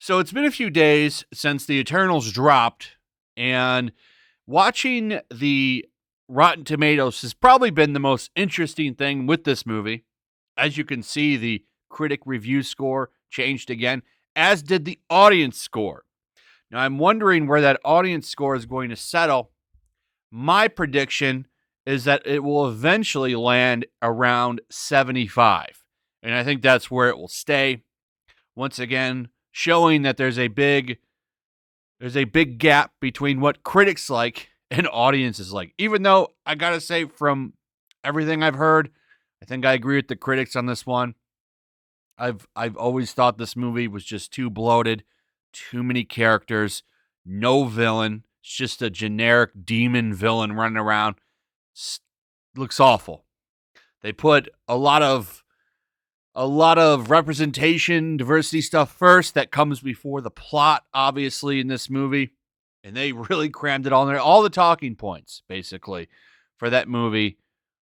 So it's been a few days since the Eternals dropped, and watching the Rotten Tomatoes has probably been the most interesting thing with this movie. As you can see, the critic review score changed again, as did the audience score. Now, I'm wondering where that audience score is going to settle. My prediction is that it will eventually land around 75, and I think that's where it will stay. Once again, showing that there's a big gap between what critics like and audiences like. Even though I gotta say, from everything I've heard, I think I agree with the critics on this one. I've always thought this movie was just too bloated, too many characters, no villain. It's just a generic demon villain running around. Looks awful. They put a lot of representation, diversity stuff first that comes before the plot, obviously, in this movie. And they really crammed it all in there. All the talking points, basically, for that movie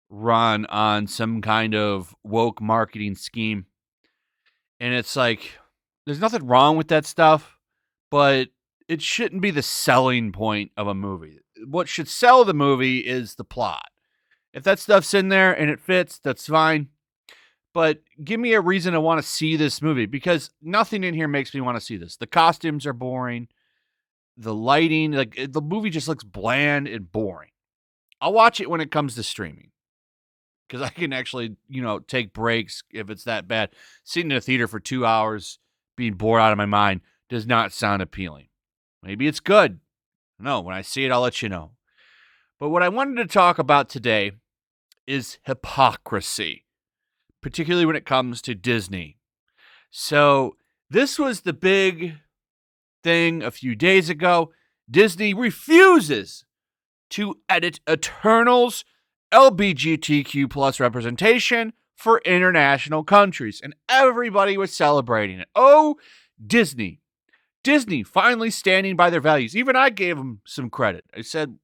run on some kind of woke marketing scheme. And it's like, there's nothing wrong with that stuff, but it shouldn't be the selling point of a movie. What should sell the movie is the plot. If that stuff's in there and it fits, that's fine. But give me a reason to want to see this movie, because nothing in here makes me want to see this. The costumes are boring. The lighting, like the movie just looks bland and boring. I'll watch it when it comes to streaming, because I can actually, take breaks if it's that bad. Sitting in a theater for 2 hours, being bored out of my mind, does not sound appealing. Maybe it's good. No, when I see it, I'll let you know. But what I wanted to talk about today is hypocrisy, particularly when it comes to Disney. So this was the big thing a few days ago. Disney refuses to edit Eternals LGBTQ plus representation for international countries, and everybody was celebrating it. Oh, Disney. Disney finally standing by their values. Even I gave them some credit. I said,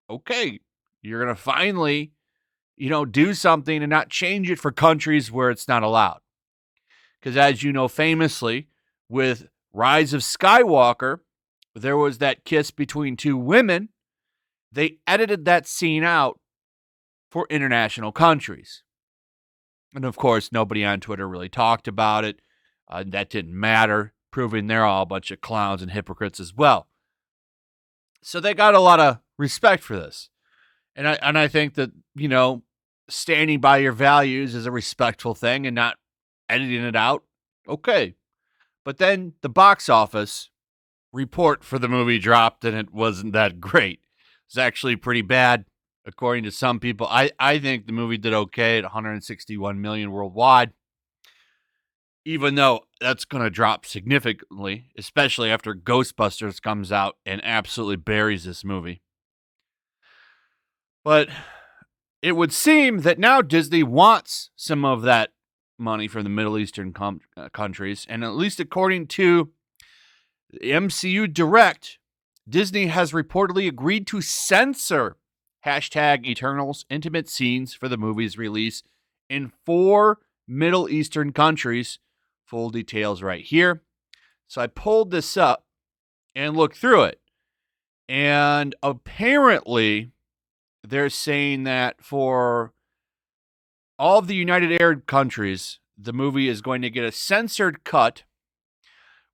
okay, you're going to finally do something and not change it for countries where it's not allowed. Because as you know, famously, with Rise of Skywalker, there was that kiss between two women. They edited that scene out for international countries. And of course, nobody on Twitter really talked about it. That didn't matter, proving they're all a bunch of clowns and hypocrites as well. So they got a lot of respect for this. And I think that, standing by your values is a respectful thing and not editing it out. Okay. But then the box office report for the movie dropped, and it wasn't that great. It's actually pretty bad, according to some people. I think the movie did okay at 161 million worldwide, even though that's going to drop significantly, especially after Ghostbusters comes out and absolutely buries this movie. But it would seem that now Disney wants some of that money from the Middle Eastern countries, and at least according to the MCU Direct, Disney has reportedly agreed to censor #Eternals intimate scenes for the movie's release in 4 Middle Eastern countries. Full details right here. So I pulled this up and looked through it. And apparently, they're saying that for all of the United Arab countries, the movie is going to get a censored cut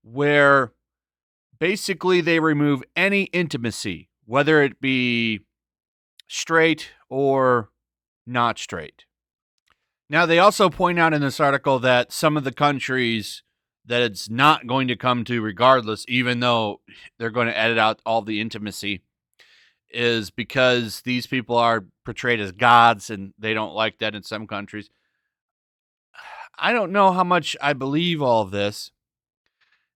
where basically they remove any intimacy, whether it be straight or not straight. Now, they also point out in this article that some of the countries that it's not going to come to regardless, even though they're going to edit out all the intimacy, is because these people are portrayed as gods, and they don't like that in some countries. I don't know how much I believe all of this.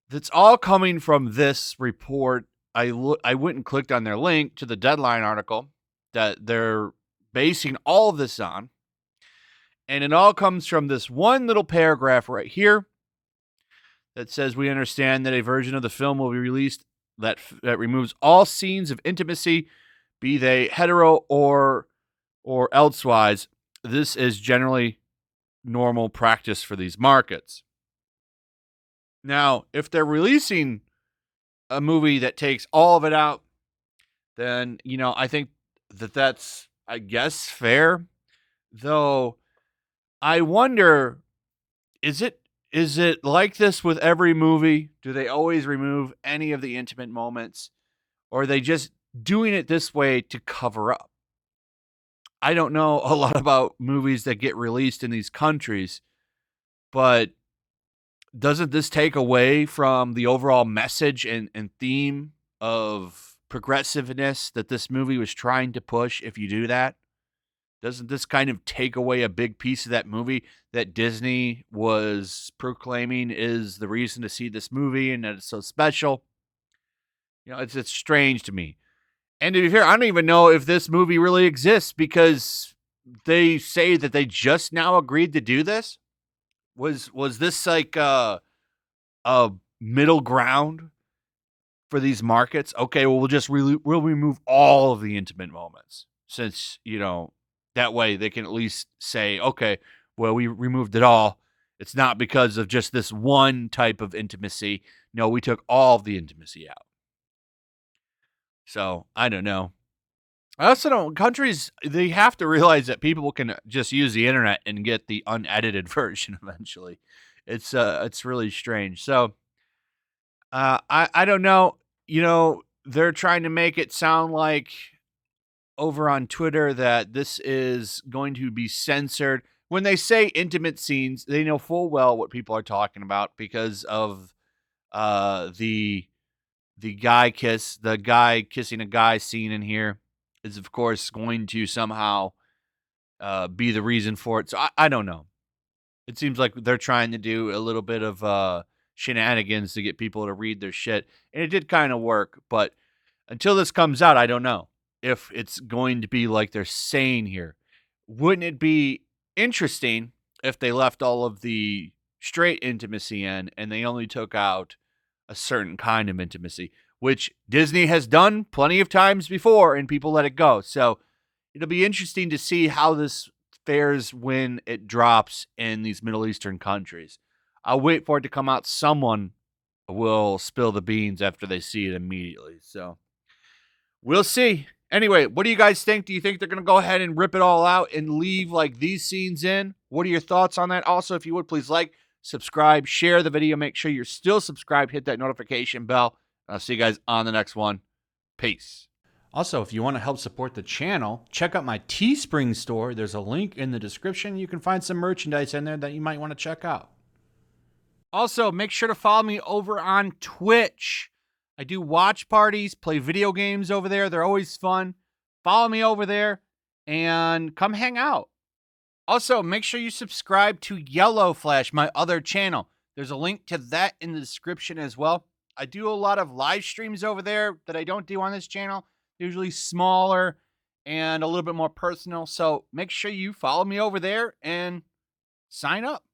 That's all coming from this report. I went and clicked on their link to the Deadline article that they're basing all of this on. And it all comes from this one little paragraph right here that says, we understand that a version of the film will be released that removes all scenes of intimacy, be they hetero or elsewise. This is generally normal practice for these markets. Now, if they're releasing a movie that takes all of it out, then, I think that's, I guess, fair. Though, I wonder, is it like this with every movie? Do they always remove any of the intimate moments? Or are they just doing it this way to cover up? I don't know a lot about movies that get released in these countries, but doesn't this take away from the overall message and theme of progressiveness that this movie was trying to push if you do that? Doesn't this kind of take away a big piece of that movie that Disney was proclaiming is the reason to see this movie and that it's so special? It's strange to me. And to be fair, I don't even know if this movie really exists because they say that they just now agreed to do this. Was this like a middle ground for these markets? Okay, well, we'll remove all of the intimate moments since, that way they can at least say, okay, well, we removed it all. It's not because of just this one type of intimacy. No, we took all of the intimacy out. So, I don't know. I also don't, countries, they have to realize that people can just use the internet and get the unedited version eventually. It's really strange. So, I don't know. They're trying to make it sound like over on Twitter that this is going to be censored. When they say intimate scenes, they know full well what people are talking about because of the guy kissing a guy scene in here is of course going to somehow be the reason for it. So I don't know. It seems like they're trying to do a little bit of shenanigans to get people to read their shit. And it did kind of work. But until this comes out, I don't know if it's going to be like they're saying here. Wouldn't it be interesting if they left all of the straight intimacy in and they only took out a certain kind of intimacy, which Disney has done plenty of times before and people let it go. So it'll be interesting to see how this fares when it drops in these Middle Eastern countries. I'll wait for it to come out. Someone will spill the beans after they see it immediately. So we'll see. Anyway, what do you guys think? Do you think they're going to go ahead and rip it all out and leave like these scenes in? What are your thoughts on that? Also, if you would please like, subscribe, share the video. Make sure you're still subscribed. Hit that notification bell. I'll see you guys on the next one. Peace. Also, if you want to help support the channel, check out my Teespring store. There's a link in the description. You can find some merchandise in there that you might want to check out. Also, make sure to follow me over on Twitch. I do watch parties, play video games over there. They're always fun. Follow me over there and come hang out. Also, make sure you subscribe to YellowFlash, my other channel. There's a link to that in the description as well. I do a lot of live streams over there that I don't do on this channel. Usually smaller and a little bit more personal. So make sure you follow me over there and sign up.